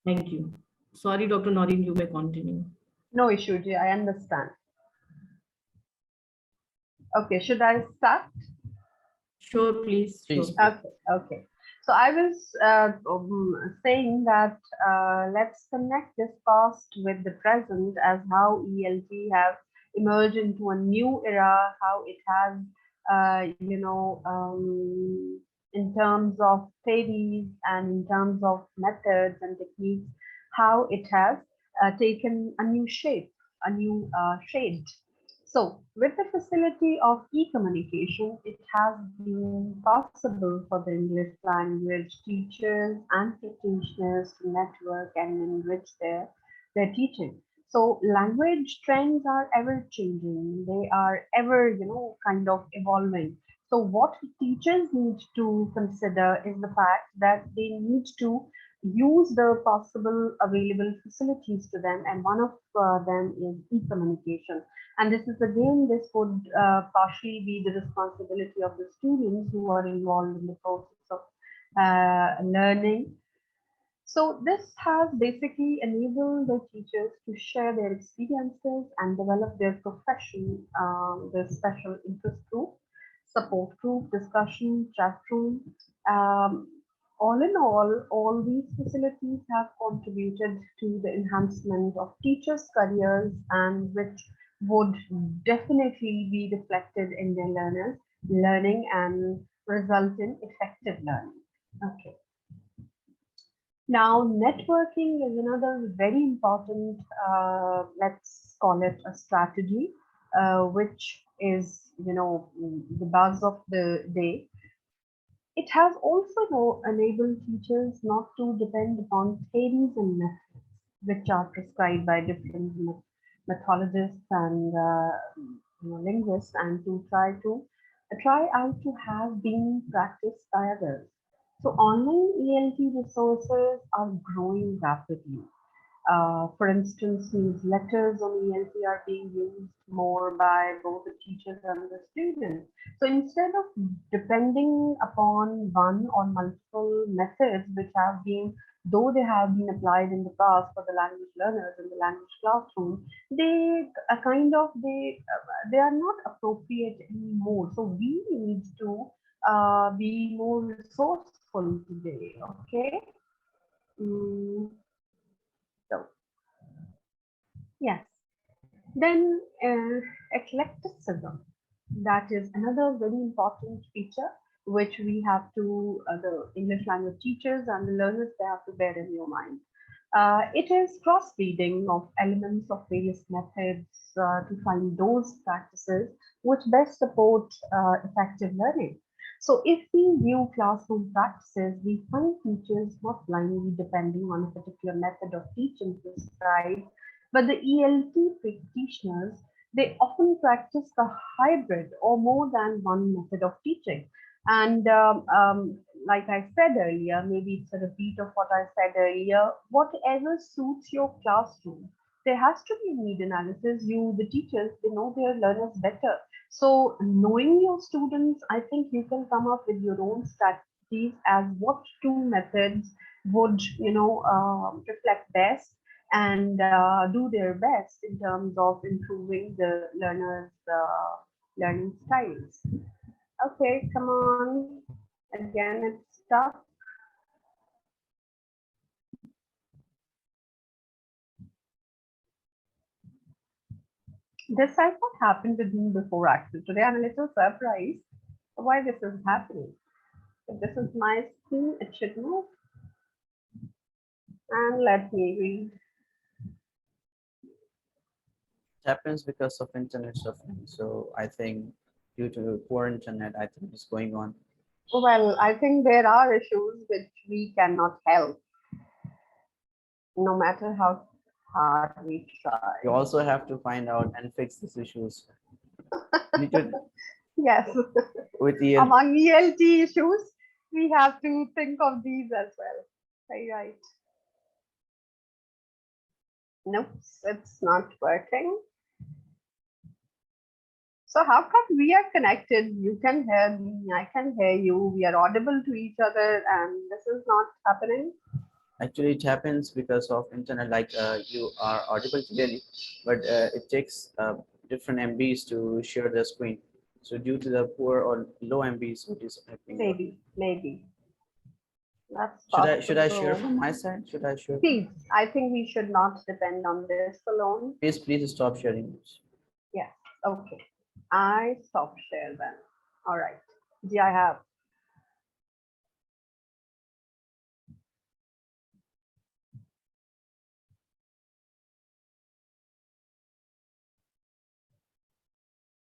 Thank you. Sorry, Dr. Noreen, you may continue. No issue, Ji, I understand. Okay, should I start? Sure, please. Sure. Please, please. Okay. So I was saying that let's connect this past with the present as how ELT have emerged into a new era, how it has, in terms of theories and in terms of methods and techniques, how it has taken a new shape, a new shade. So, with the facility of e-communication, it has been possible for the English language teachers and practitioners to network and enrich their teaching. So, language trends are ever changing. They are ever, kind of evolving. So, what teachers need to consider is the fact that they need to use the possible available facilities to them, and one of them is e-communication. And this is again, this would partially be the responsibility of the students who are involved in the process of learning. So this has basically enabled the teachers to share their experiences and develop their profession, their special interest group, support group, discussion, chat room. Um, all in all these facilities have contributed to the enhancement of teachers' careers, and which would definitely be reflected in their learners learning and result in effective learning. Okay. Now, networking is another very important, let's call it a strategy, which is, the buzz of the day. It has also enabled teachers not to depend upon theories and methods, which are prescribed by different methodologists and linguists, and to try out to have been practiced by others. So online ELT resources are growing rapidly. For instance, newsletters on ELT are being used more by both the teachers and the students. So instead of depending upon one or multiple methods which have been, though they have been applied in the past for the language learners in the language classroom, they they are not appropriate anymore. So we need to be more resourceful today. Okay. Mm, so yes. Then eclecticism. That is another very important feature which we have to, the English language teachers and the learners, they have to bear in your mind. It is cross-breeding of elements of various methods to find those practices which best support effective learning. So if we view classroom practices, we find teachers not blindly depending on a particular method of teaching prescribed, but the ELT practitioners, they often practice the hybrid or more than one method of teaching. And like I said earlier, maybe it's a repeat of what I said earlier, whatever suits your classroom. There has to be need analysis. You, the teachers, they know their learners better. So knowing your students, I think you can come up with your own strategies as what two methods would, reflect best and do their best in terms of improving the learners' learning styles. Okay, come on. Again, it's stuck. This has not happened with me before, actually. Today, I'm a little surprised why this is happening. If this is my screen, it should move. And let me read. It happens because of internet suffering. So I think due to poor internet, I think it's going on. Well, I think there are issues which we cannot help, no matter how hard we try. You also have to find out and fix these issues. You need to, Yes. with the Among ELT issues, we have to think of these as well. Very right. Nope, it's not working. So how come we are connected? You can hear me, I can hear you, we are audible to each other, and this is not happening? Actually, it happens because of internet. Like you are audible clearly, but it takes different MBs to share the screen. So due to the poor or low MBs, it is happening. Maybe. That's Should I share possible. from my side? Should I share? Please, I think we should not depend on this alone. Please stop sharing. Yes. Okay. I stop share then. All right. Do I have?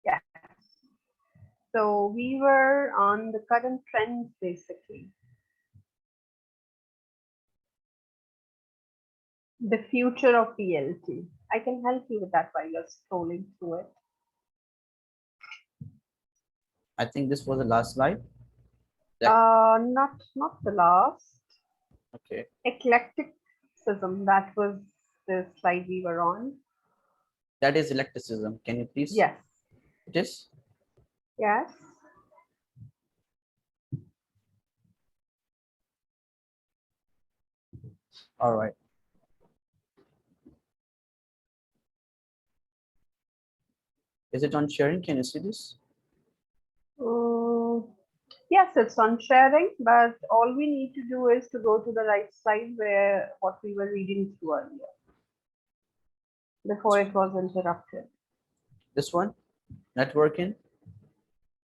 Yes. So we were on the current trends basically. The future of ELT. I can help you with that while you're scrolling through it. I think this was the last slide. Not the last. Okay. Eclecticism. That was the slide we were on. That is eclecticism. Can you please? Yes. It is. Yes. All right. Is it on sharing? Can you see this? Yes, it's on sharing, but all we need to do is to go to the right side where what we were reading through earlier before it was interrupted. This one, networking.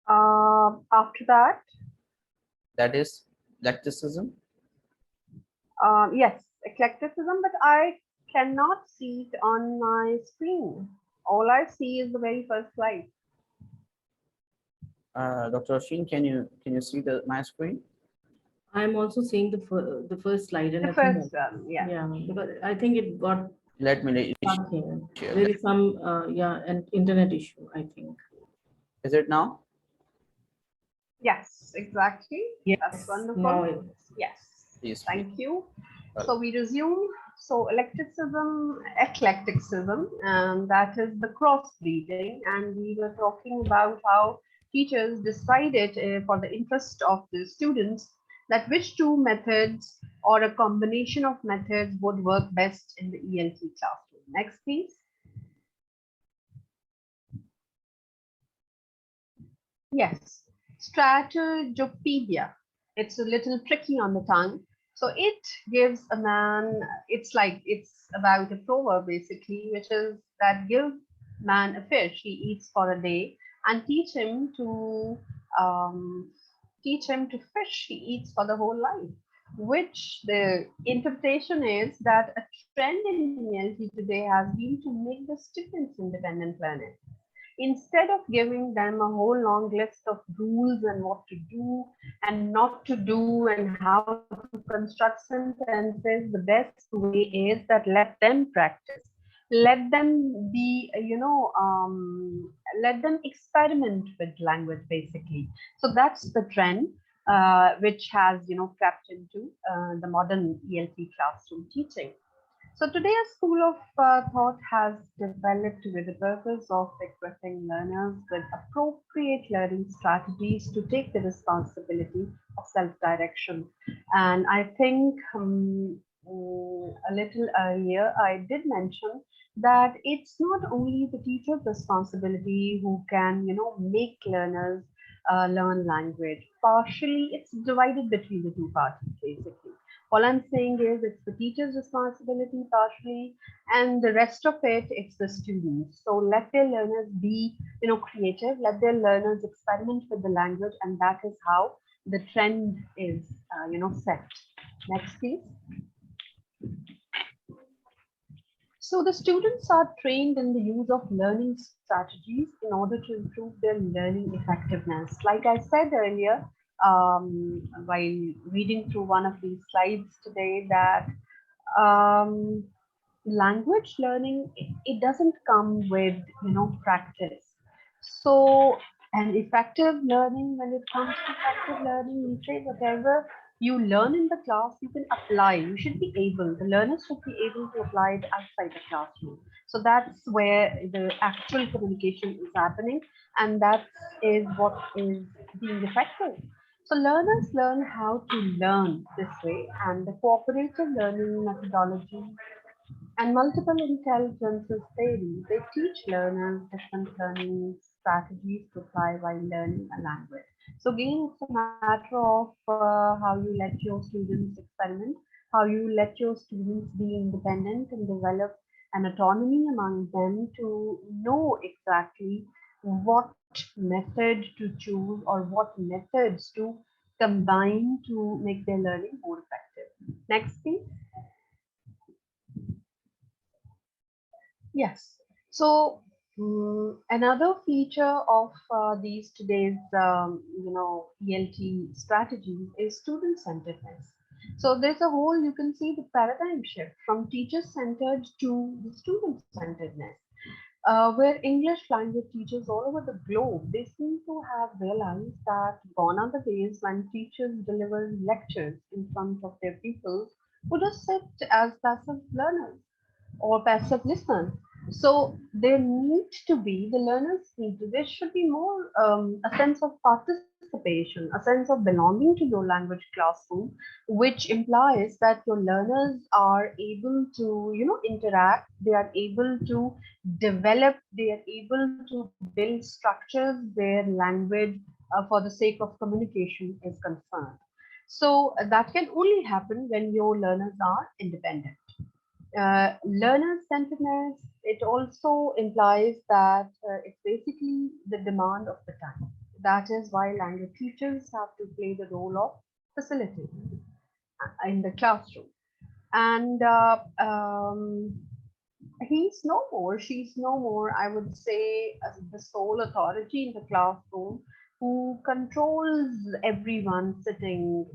After that, That is eclecticism. yes, eclecticism, but I cannot see it on my screen. All I see is the very first slide. Dr. Asheen, can you see my screen? I'm also seeing the first slide and The nothing first else. one, yeah. Yeah, because I think it got Let me stuck here. share There that. is some an internet issue, I think. Is it now? Yes, exactly. Yes, That's wonderful. now it is. Yes. Please. Thank you. Well. So we resume. So eclecticism, and that is the crossbreeding. And we were talking about how teachers decided for the interest of the students that which two methods or a combination of methods would work best in the ELT classroom. Next, please. Yes, Stratojopedia. It's a little tricky on the tongue. So it gives a man, it's about a proverb basically, which is that give man a fish he eats for a day and teach him to fish he eats for the whole life. Which the interpretation is that a trend in ELT today has been to make the students independent learners instead of giving them a whole long list of rules and what to do and not to do and how to construct sentences, the best way is that let them practice. Let them be, let them experiment with language basically. So that's the trend which has, crept into the modern ELT classroom teaching. So today, a school of thought has developed with the purpose of equipping learners with appropriate learning strategies to take the responsibility of self-direction. And I think a little earlier, I did mention that it's not only the teacher's responsibility who can, make learners learn language. Partially, it's divided between the two parties, basically. All I'm saying is it's the teacher's responsibility partially, and the rest of it, it's the students. So let their learners be, creative. Let their learners experiment with the language, and that is how the trend is, set. Next, please. So the students are trained in the use of learning strategies in order to improve their learning effectiveness. Like I said earlier, while reading through one of these slides today, that language learning, it doesn't come with, practice. So an effective learning, when it comes to effective learning, we say whatever you learn in the class, you can apply. You should be able, the learners should be able to apply it outside the classroom. So that's where the actual communication is happening, and that is what is being effective. So learners learn how to learn this way, and the cooperative learning methodology and multiple intelligences theory, they teach learners different learning strategies to apply while learning a language. So again, it's a matter of how you let your students experiment, how you let your students be independent and develop an autonomy among them to know exactly what method to choose or what methods to combine to make their learning more effective. Next, please. Yes. So another feature of these today's ELT strategies is student centeredness. So there's a whole, you can see the paradigm shift from teacher centered to the student centeredness, where English language teachers all over the globe, they seem to have realized that gone are the days when teachers deliver lectures in front of their pupils who just sit as passive learners or passive listeners. So there needs to be the learners need to, there should be more a sense of participation, a sense of belonging to your language classroom, which implies that your learners are able to interact, they are able to develop, they are able to build structures where language for the sake of communication is concerned. So that can only happen when your learners are independent. Learner centeredness, it also implies that it's basically the demand of the time. That is why language teachers have to play the role of facilitator in the classroom. And he's no more, she's no more, I would say, as the sole authority in the classroom who controls everyone sitting,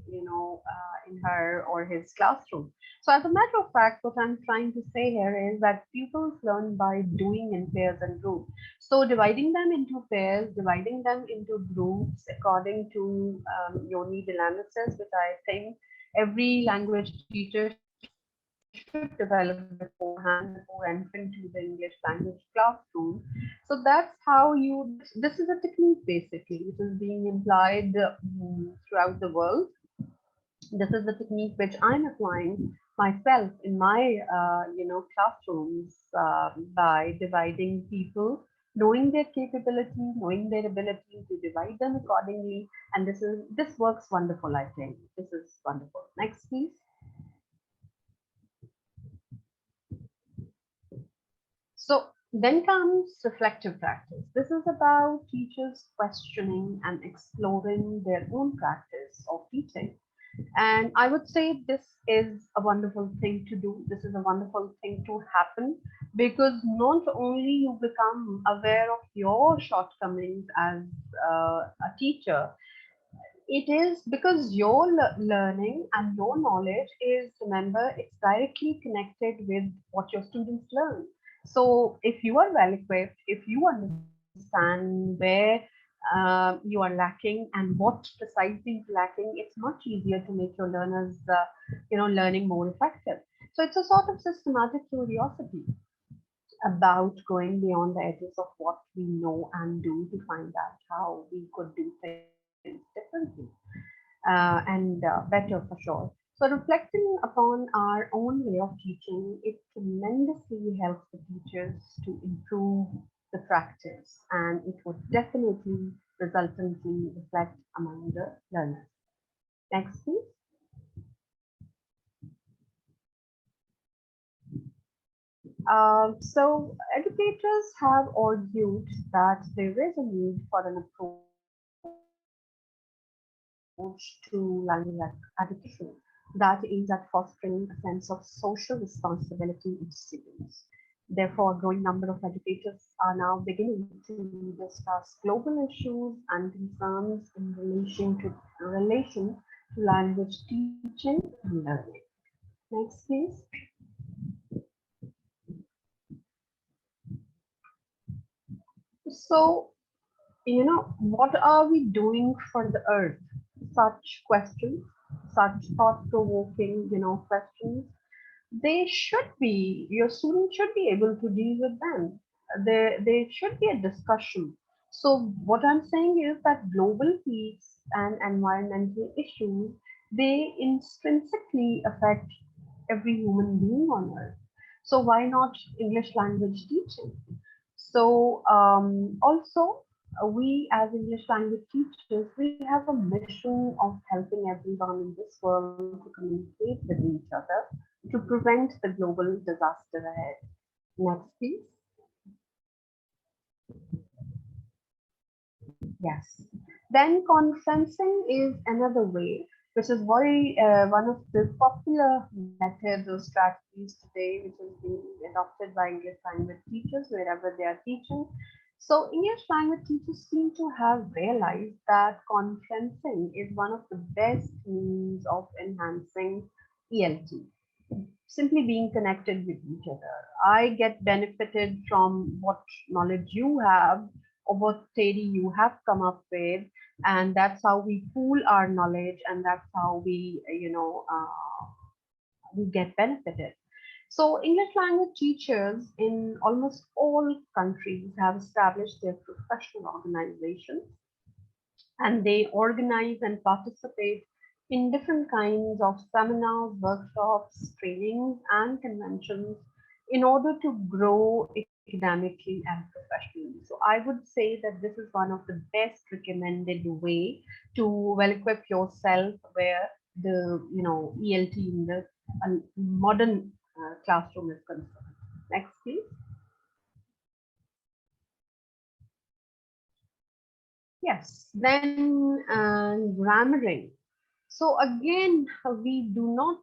in her or his classroom. So, as a matter of fact, what I'm trying to say here is that pupils learn by doing in pairs and groups. So, dividing them into pairs, dividing them into groups according to your need analysis, which I think every language teacher should develop beforehand before entering to the English language classroom. So that's how you, this is a technique basically, which is being implied throughout the world. This is the technique which I'm applying myself in my classrooms by dividing people, knowing their capability, knowing their ability to divide them accordingly. And this works wonderful, I think. This is wonderful. Next, please. So then comes reflective practice. This is about teachers questioning and exploring their own practice of teaching. And I would say this is a wonderful thing to do. This is a wonderful thing to happen because not only you become aware of your shortcomings as a teacher, it is because your learning and your knowledge is, remember, it's directly connected with what your students learn. So if you are well equipped, if you understand where you are lacking and what precisely is lacking, it's much easier to make your learners, learning more effective. So it's a sort of systematic curiosity about going beyond the edges of what we know and do to find out how we could do things differently and better for sure. So reflecting upon our own way of teaching, it tremendously helps the teachers to improve the practice, and it would definitely resultantly reflect among the learners. Next, please. So educators have argued that there is a need for an approach to language education that aims at fostering a sense of social responsibility in students. Therefore, a growing number of educators are now beginning to discuss global issues and concerns in relation to language teaching and learning. Next, please. So, what are we doing for the earth? Such questions, such thought-provoking, questions, they should be, your students should be able to deal with them. There should be a discussion. So what I'm saying is that global peace and environmental issues, they intrinsically affect every human being on earth. So why not English language teaching? So also we as English language teachers, we have a mission of helping everyone in this world to communicate with each other to prevent the global disaster ahead. Next, please. Yes. Then conferencing is another way, which is very one of the popular methods or strategies today, which is being adopted by English language teachers wherever they are teaching. So English language teachers seem to have realized that conferencing is one of the best means of enhancing ELT, simply being connected with each other. I get benefited from what knowledge you have or what theory you have come up with, and that's how we pool our knowledge, and that's how we get benefited. So English language teachers in almost all countries have established their professional organizations, and they organize and participate in different kinds of seminars, workshops, trainings, and conventions in order to grow academically and professionally. So I would say that this is one of the best recommended way to well equip yourself where the ELT in the modern classroom is concerned. Next, please. Yes, then grammaring. So again, we do not,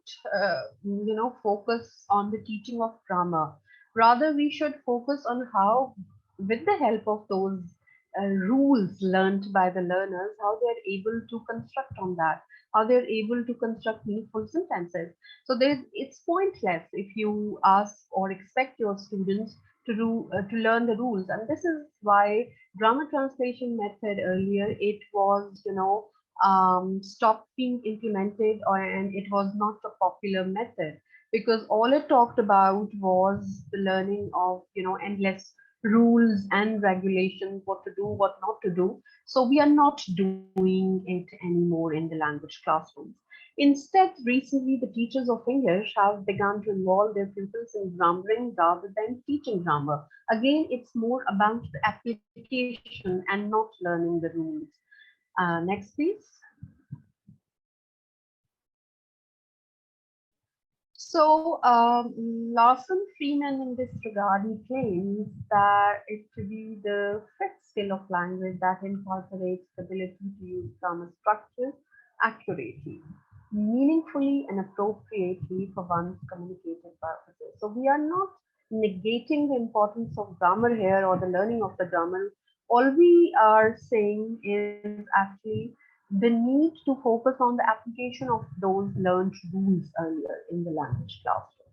focus on the teaching of grammar. Rather, we should focus on how, with the help of those rules learned by the learners, how they are able to construct on that, how they are able to construct meaningful sentences. So it's pointless if you ask or expect your students to learn the rules, and this is why grammar translation method earlier it was stopped being implemented, and it was not a popular method because all it talked about was the learning of endless rules and regulations, what to do, what not to do. So we are not doing it anymore in the language classrooms. Instead, recently the teachers of English have begun to involve their pupils in grammaring rather than teaching grammar. Again, it's more about the application and not learning the rules. Next, please. So, Lawson Freeman in this regard, he claims that it to be the fifth skill of language that incorporates the ability to use grammar structures accurately, meaningfully, and appropriately for one's communicative purposes. So, we are not negating the importance of grammar here or the learning of the grammar. All we are saying is actually the need to focus on the application of those learned rules earlier in the language classroom.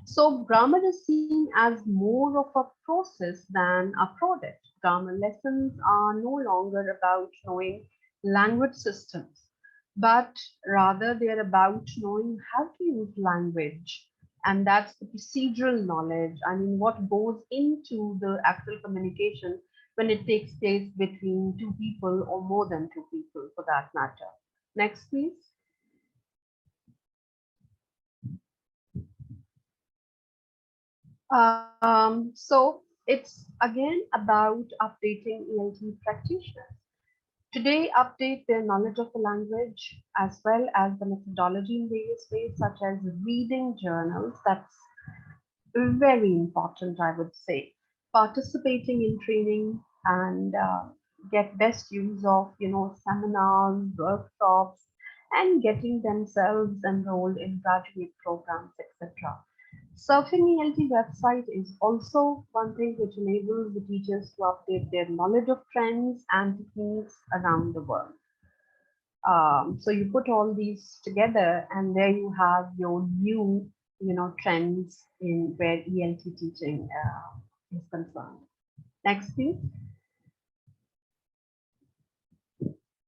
So grammar is seen as more of a process than a product. Grammar lessons are no longer about knowing language systems, but rather they're about knowing how to use language. And that's the procedural knowledge. I mean, what goes into the actual communication when it takes place between two people or more than two people for that matter. Next, please. So it's again about updating ELT practitioners. Today, update their knowledge of the language as well as the methodology in various ways, such as reading journals. That's very important, I would say. Participating in training and get best use of, seminars, workshops, and getting themselves enrolled in graduate programs, etc. Surfing ELT website is also one thing which enables the teachers to update their knowledge of trends and techniques around the world. So you put all these together, and there you have your new, trends in where ELT teaching is concerned. Next, please.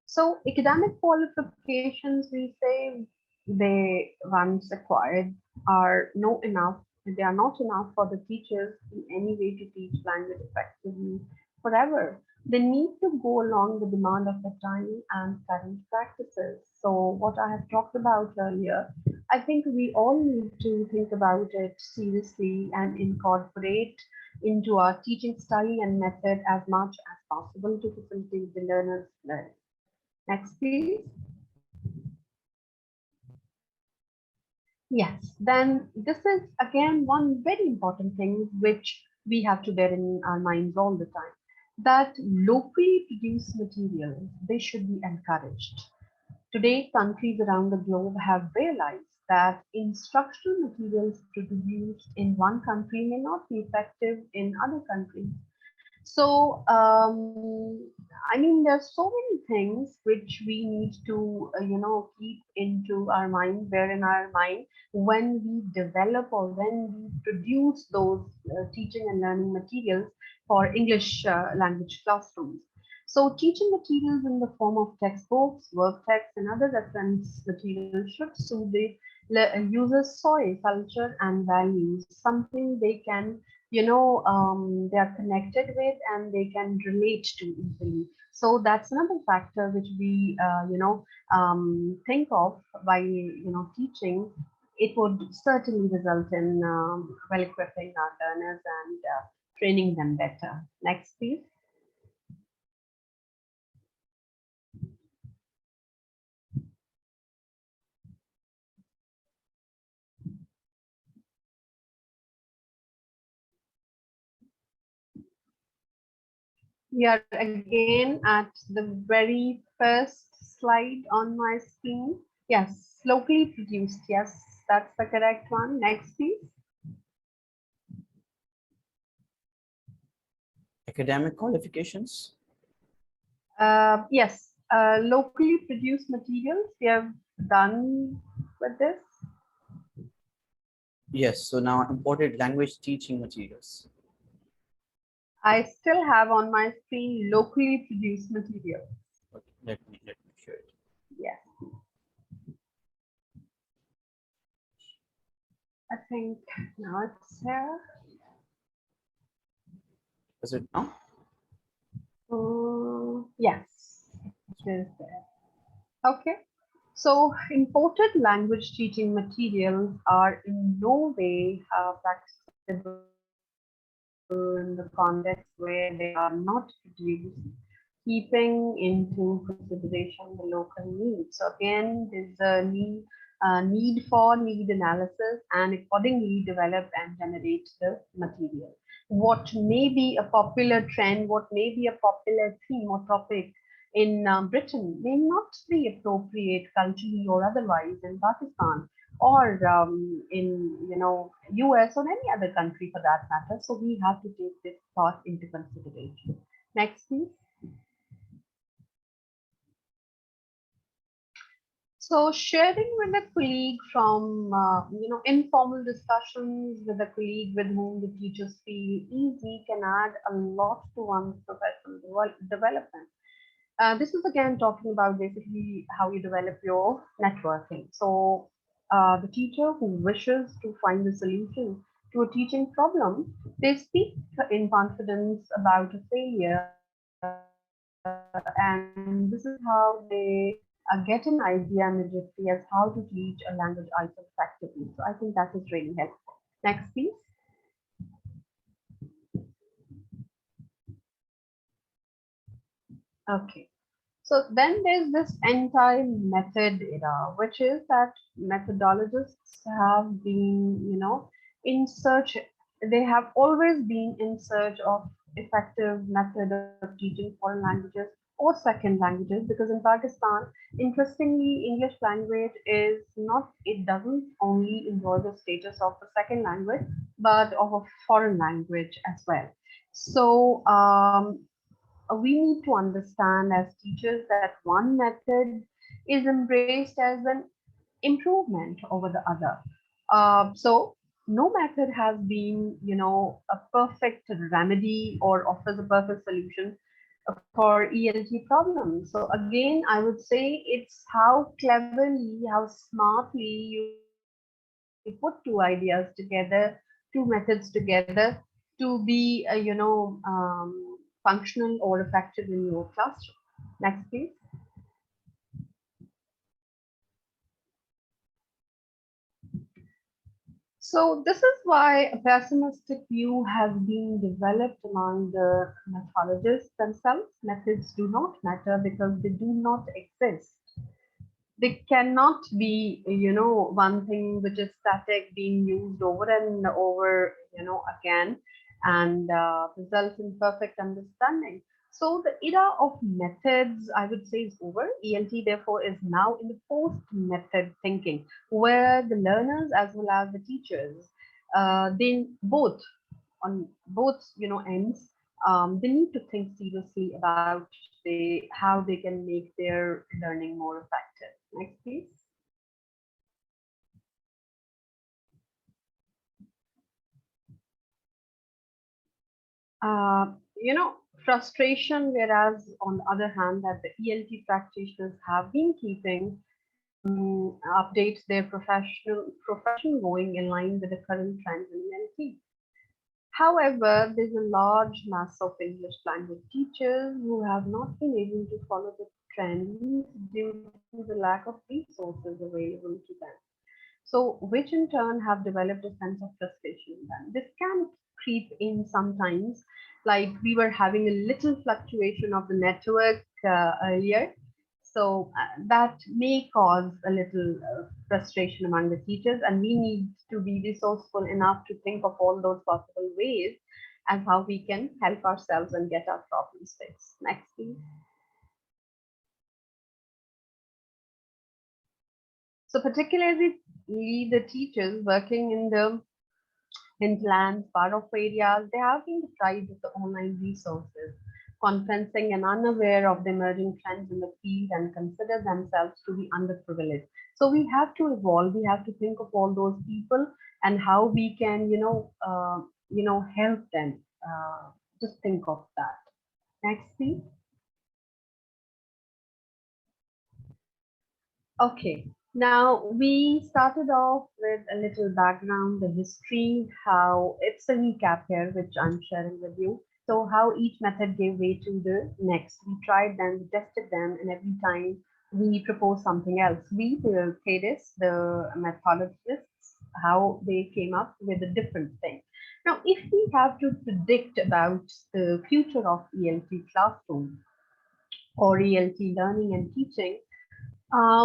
So academic qualifications, we say they once acquired are no enough. They are not enough for the teachers in any way to teach language effectively forever. They need to go along the demand of the time and current practices. So what I have talked about earlier, I think we all need to think about it seriously and incorporate into our teaching style and method as much as possible to facilitate the learner's learning. Next, please. Yes, then this is again one very important thing which we have to bear in our minds all the time, that locally produced materials, they should be encouraged. Today, countries around the globe have realized that instructional materials produced in one country may not be effective in other countries. So, I mean, there's so many things which we need to, keep into our mind, bear in our mind when we develop or when we produce those teaching and learning materials for English language classrooms. So, teaching materials in the form of textbooks, work texts, and other reference materials should suit the user's soil, culture, and values, something they can they are connected with and they can relate to easily. So that's another factor which we think of by teaching. It would certainly result in well equipping our learners and training them better. Next, please. We are again at the very first slide on my screen. Yes, locally produced. Yes, that's the correct one. Next, please. Academic qualifications. Yes, locally produced materials. We have done with this. Yes, so now imported language teaching materials. I still have on my screen locally produced materials. Okay, let me share it. Yes, I think now it's here. Is it now? Yes, it is there. Okay. So imported language teaching materials are in no way practicable in the context where they are not produced, keeping into consideration the local needs. So again, there's a need for need analysis and accordingly develop and generate the material. What may be a popular trend, what may be a popular theme or topic in Britain may not be appropriate culturally or otherwise in Pakistan or in US or any other country for that matter. So we have to take this thought into consideration. Next, please. So sharing with a colleague from informal discussions with a colleague with whom the teachers feel easy can add a lot to one's professional development. This is again talking about basically how you develop your networking. So the teacher who wishes to find a solution to a teaching problem, they speak in confidence about a failure, and this is how they get an idea immediately as how to teach a language item effectively. So I think that is really helpful. Next, please. Okay. So then there's this entire method era, which is that methodologists have been, in search, they have always been in search of effective method of teaching foreign languages or second languages, because in Pakistan, interestingly, English language is not, it doesn't only enjoy the status of a second language, but of a foreign language as well. So we need to understand as teachers that one method is embraced as an improvement over the other. So no method has been, a perfect remedy or offers a perfect solution for ELT problems. So again, I would say it's how cleverly, how smartly you put two ideas together, two methods together to be, functional functional or effective in your classroom. Next, please. So this is why a pessimistic view has been developed among the methodologists themselves. Methods do not matter because they do not exist. They cannot be, one thing which is static being used over and over, again, and results in perfect understanding. So the era of methods, I would say, is over. ELT, therefore, is now in the post-method thinking, where the learners as well as the teachers, they both on both, ends, they need to think seriously about how they can make their learning more effective. Next, please. Uh, Frustration, whereas on the other hand, that the ELT practitioners have been keeping updates their profession going in line with the current trends in ELT. However, there's a large mass of English language teachers who have not been able to follow the trends due to the lack of resources available to them. So, which in turn have developed a sense of frustration in them. This can creep in sometimes, like we were having a little fluctuation of the network earlier. So that may cause a little frustration among the teachers, and we need to be resourceful enough to think of all those possible ways as how we can help ourselves and get our problems fixed. Next, please. So particularly the teachers working in the hinterlands, far-off areas, they have been deprived of the online resources, conferencing and unaware of the emerging trends in the field and consider themselves to be underprivileged. So we have to evolve. We have to think of all those people and how we can, help them. Just think of that. Next, please. Okay, now we started off with a little background, the history, how it's a recap here, which I'm sharing with you. So how each method gave way to the next. We tried them, we tested them, and every time we proposed something else. We, the TEDS, the methodologists, how they came up with a different thing. Now, if we have to predict about the future of ELT classroom or ELT learning and teaching,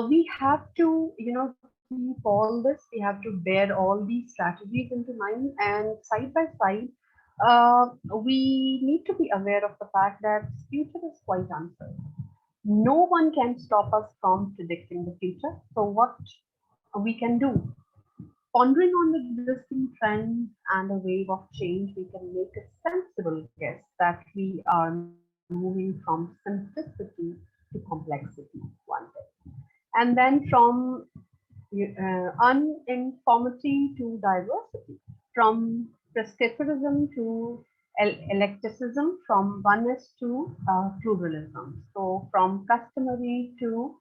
we have to, keep all this. We have to bear all these strategies into mind, and side by side, we need to be aware of the fact that future is quite uncertain. No one can stop us from predicting the future. So what we can do, pondering on the existing trends and a wave of change, we can make a sensible guess that we are moving from simplicity to complexity one day. And then from uniformity to diversity, from prescriptivism to eclecticism, from oneness to pluralism. So from customary to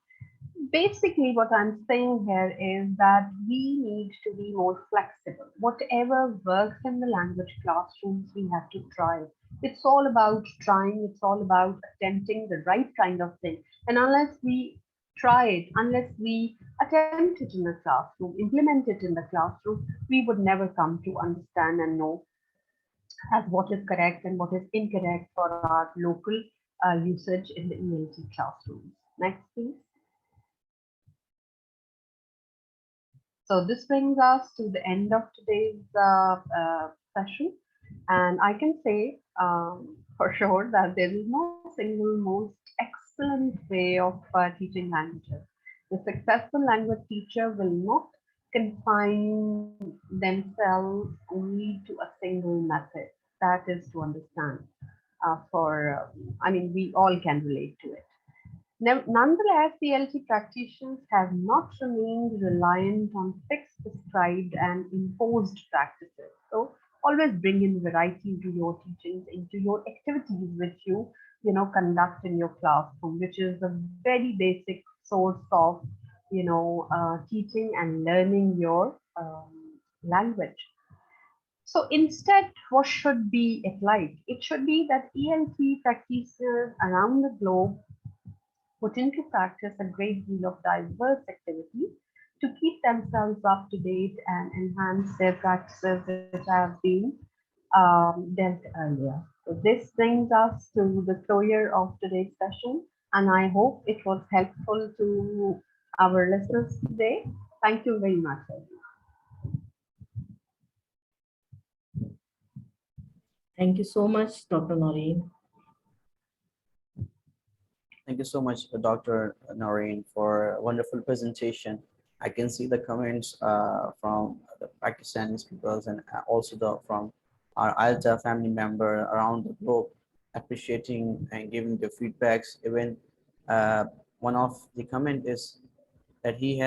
basically what I'm saying here is that we need to be more flexible. Whatever works in the language classrooms, we have to try. It's all about trying, it's all about attempting the right kind of thing. And unless we try it, unless we attempt it in the classroom, implement it in the classroom, we would never come to understand and know as what is correct and what is incorrect for our local usage in the ELT classrooms. Next, please. So this brings us to the end of today's session. And I can say for sure that there is no single most excellent way of teaching languages. The successful language teacher will not confine themselves only to a single method. That is to understand we all can relate to it. Nonetheless, the ELT practitioners have not remained reliant on fixed, prescribed, and imposed practices. So always bring in variety into your teachings, into your activities which you conduct in your classroom, which is a very basic source of teaching and learning your language. So instead, what should be it like? It should be that ELT practitioners around the globe put into practice a great deal of diverse activities to keep themselves up to date and enhance their practices which have been dealt earlier. So this brings us to the closure of today's session, and I hope it was helpful to our listeners today. Thank you very much. Thank you so much, Dr. Noreen. Thank you so much, Dr. Noreen, for a wonderful presentation. I can see the comments from the Pakistani speakers and also from our IELTA family member around the globe appreciating and giving the feedbacks. Even uh, one of the comment is that he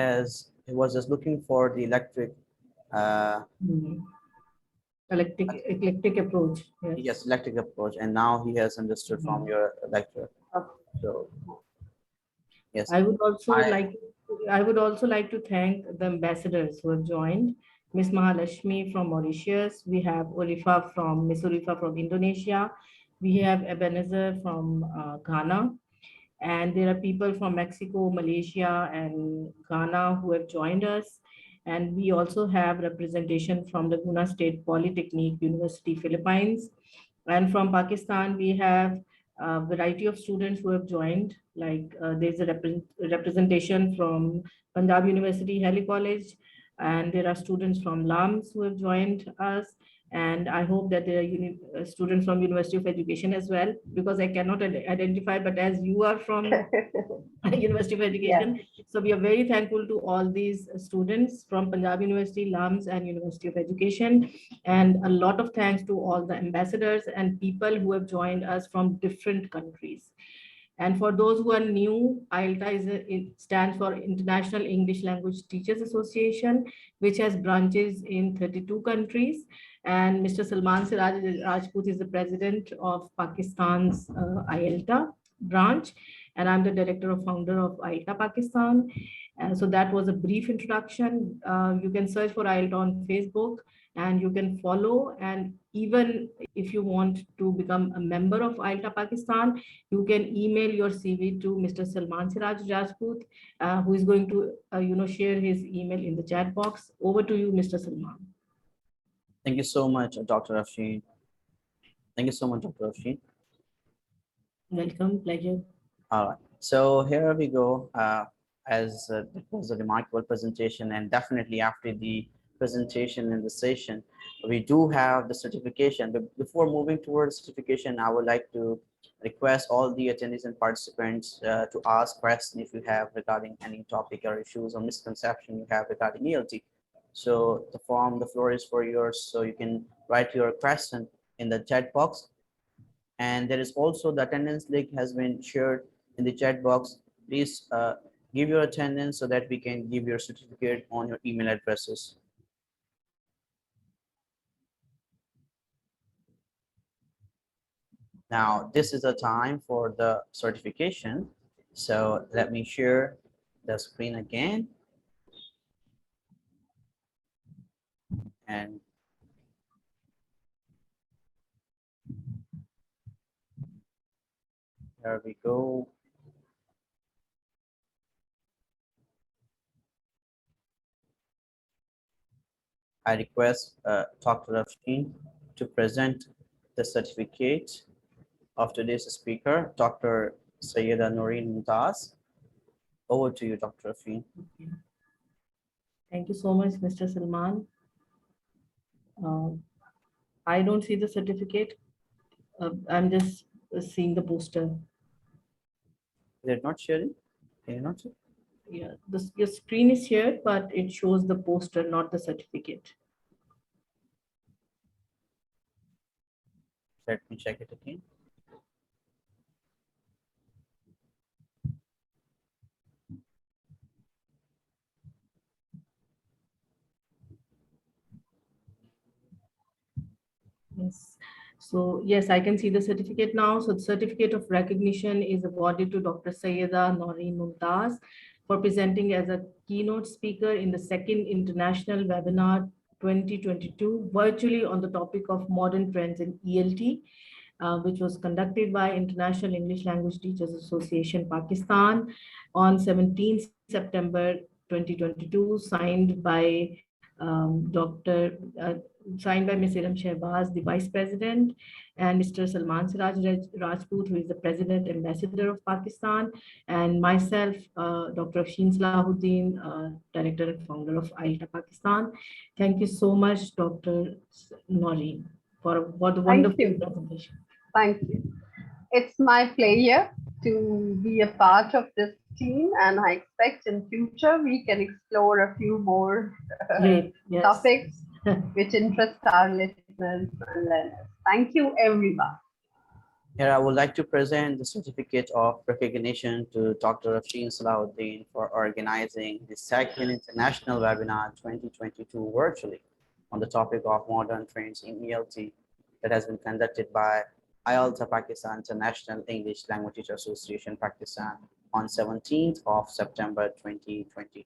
was just looking for the electric Mhm. Eclectic approach. Yes. yes, electric approach, and now he has understood from Mhm. your lecture. So yes, I would also I like I would also like to thank the ambassadors who have joined. Miss Mahalashmi from Mauritius. We have Olifa from Miss Olifa from Indonesia. We have Ebenezer from Ghana. And there are people from Mexico, Malaysia, and Ghana who have joined us. And we also have representation from Laguna State Polytechnic University, Philippines. And from Pakistan, we have a variety of students who have joined. Like there's a representation from Punjab University, Haley College, and there are students from LAMS who have joined us. And I hope that there are students from University of Education as well, because I cannot identify, but as you are from University of Yes. Education. So we are very thankful to all these students from Punjab University, LAMS, and University of Education. And a lot of thanks to all the ambassadors and people who have joined us from different countries. And for those who are new, IELTA it stands for International English Language Teachers Association, which has branches in 32 countries. And Mr. Salman Siraj Rajput is the president of Pakistan's IELTA branch, and I'm the director of founder of IELTA Pakistan. And so that was a brief introduction. You can search for IELTA on Facebook and you can follow. And even if you want to become a member of IELTA Pakistan, you can email your CV to Mr. Salman Siraj Rajput, who is going to share his email in the chat box. Over to you, Mr. Salman. thank you so much, Dr. Afshin. Thank you so much, Dr. Afshin. Welcome, pleasure. All right, so here we go. As it was a remarkable presentation, and definitely after the presentation and the session, we do have the certification. But before moving towards certification, I would like to request all the attendees and participants to ask questions if you have regarding any topic or issues or misconception you have regarding ELT. So the floor is for yours. So you can write your question in the chat box, and there is also the attendance link has been shared in the chat box. Please give your attendance so that we can give your certificate on your email addresses. Now this is the time for the certification, so let me share the screen again, and there we go. I request Dr. Rafshin to present the certificate of today's speaker, Dr. Syeda Nareen Mumtaz. Over to you, Dr. Rafshin. Thank you so much, Mr. Salman. Uh, I don't see the certificate. I'm just seeing the poster. They're not sharing? Can you not share? Yeah, your screen is here, but it shows the poster, not the certificate. Let me check it again. Yes. So yes, I can see the certificate now. So the certificate of recognition is awarded to Dr. Syeda Nareen Mumtaz for presenting as a keynote speaker in the second international webinar 2022 virtually on the topic of modern trends in ELT, which was conducted by International English Language Teachers Association Pakistan on 17 September 2022, signed by Ms. Iram Shehbaz, the Vice President, and Mr. Salman Rajput, who is the President Ambassador of Pakistan, and myself, Dr. Afshin Salahuddin, Director and Founder of IELTA Pakistan. Thank you so much, Dr. Noreen, for the Thank wonderful you. presentation. Thank you. It's my pleasure to be a part of this team, and I expect in future we can explore a few more Great. Yes. topics which interest our listeners and learners. Thank you, everyone. Here, I would like to present the certificate of recognition to Dr. Afshin Salahuddin for organizing the second international webinar 2022 virtually on the topic of modern trends in ELT that has been conducted by IELTA Pakistan International English Language Teacher Association Pakistan on 17th of September 2022.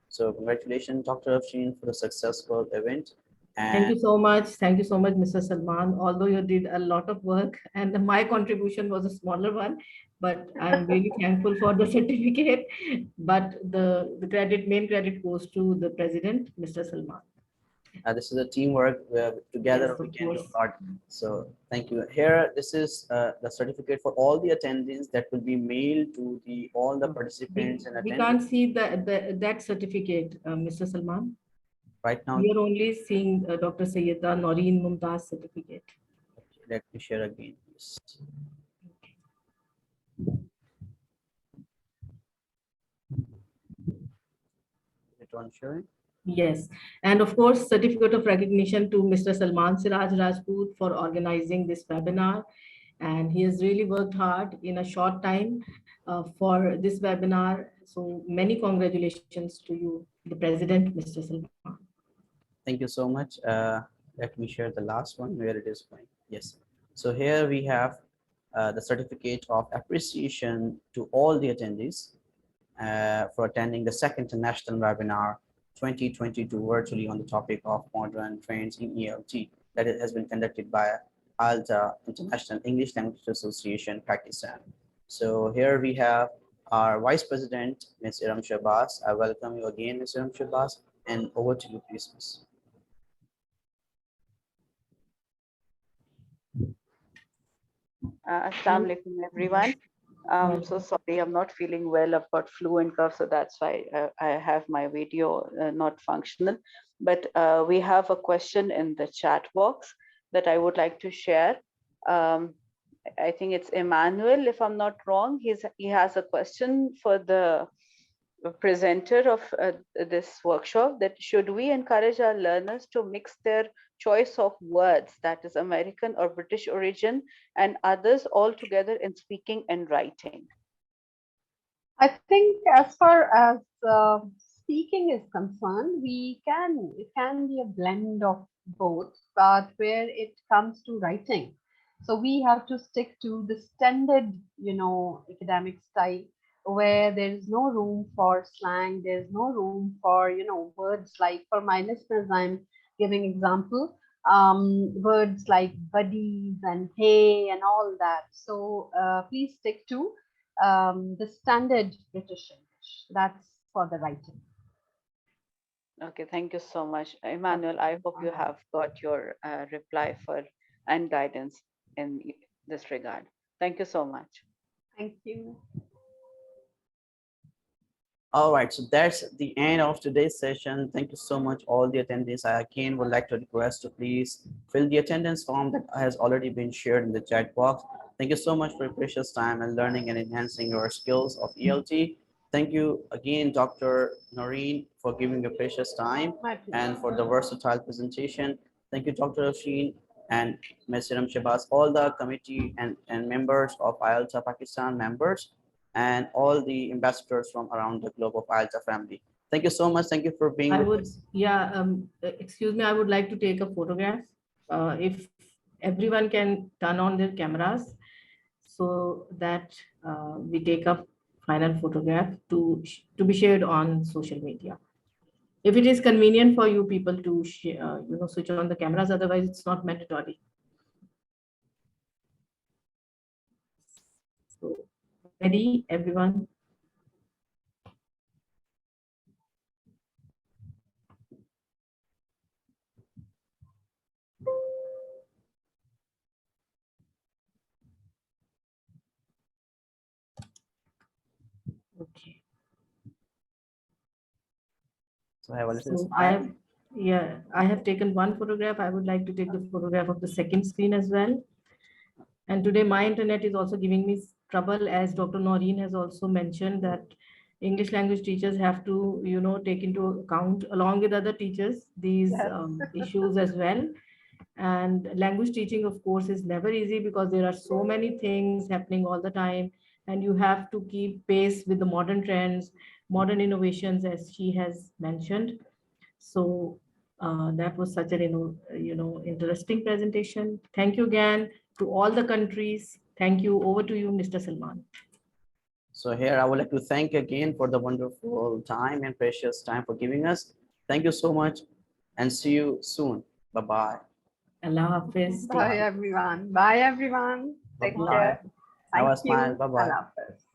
So congratulations, Dr. Afshin, for the successful event. Thank you so much. Thank you so much, Mr. Salman. Although you did a lot of work and my contribution was a smaller one, but I'm really thankful for the certificate. But the main credit goes to the president, Mr. Salman. This is a teamwork where together Yes, we of can do course. a lot. So thank you. Here, this is the certificate for all the attendees that will be mailed to all the participants and We attendees. can't see that certificate, Mr. Salman. Right now, We are only seeing Dr. Syeda Nareen Mumtaz certificate. let me share again, please. Is it on sharing? Yes, and of course, certificate of recognition to Mr. Salman Rajput for organizing this webinar. And he has really worked hard in a short time for this webinar. So many congratulations to you, the President, Mr. Salman. Thank you so much. Let me share the last one where it is going. Yes. So here we have the certificate of appreciation to all the attendees for attending the second international webinar 2022 virtually on the topic of modern trends in ELT that has been conducted by IELTA International English Language Association Pakistan. So here we have our Vice President, Ms. Iram Shehbaz. I welcome you again, Ms. Iram Shehbaz, and over to you, please, Ms. Assalamu alaikum, everyone. So sorry, I'm not feeling well. I've got flu and cough, so that's why I have my video not functional. But we have a question in the chat box that I would like to share. I think it's Emmanuel, if I'm not wrong. He has a question for the presenter of this workshop, that should we encourage our learners to mix their choice of words, that is American or British origin, and others all together in speaking and writing? I think as far as speaking is concerned, it can be a blend of both, but where it comes to writing, so we have to stick to the standard, academic style, where there is no room for slang, there's no room for, words like, for my listeners, I'm giving example, words like buddies and hey and all that. So please stick to the standard British English. That's for the writing. Okay, thank you so much, Emmanuel. I hope you have got your reply and guidance in this regard. Thank you so much. Thank you. All right, so that's the end of today's session. Thank you so much, all the attendees. I again would like to request to please fill the attendance form that has already been shared in the chat box. Thank you so much for your precious time and learning and enhancing your skills of ELT. Thank you again, Dr. Noreen, for giving your precious time and for the versatile presentation. Thank you, Dr. Afshin and Ms. Iram Shehbaz, all the committee and members of IELTA Pakistan members, and all the ambassadors from around the globe of IELTA family. Thank you so much. Thank you for being with us. Excuse me, I would like to take a photograph. If everyone can turn on their cameras so that we take a final photograph to be shared on social media. If it is convenient for you people to share, switch on the cameras, otherwise it's not mandatory. So, ready, everyone? Okay. So I have a little So smile. I have taken one photograph. I would like to take the photograph of the second screen as well. And today my internet is also giving me trouble, as Dr. Noreen has also mentioned that English language teachers have to, take into account along with other teachers these Yes. issues as well. And language teaching, of course, is never easy because there are so many things happening all the time, and you have to keep pace with the modern trends, modern innovations, as she has mentioned. So that was such an interesting presentation. Thank you again to all the countries. Thank you. Over to you, Mr. Salman. So here I would like to thank again for the wonderful time and precious time for giving us. Thank you so much and see you soon. Bye-bye. Allah Hafiz. Take Bye care. everyone. Bye everyone. Take Bye-bye. care. Have a Thank smile. you. Bye-bye. Allah Hafiz.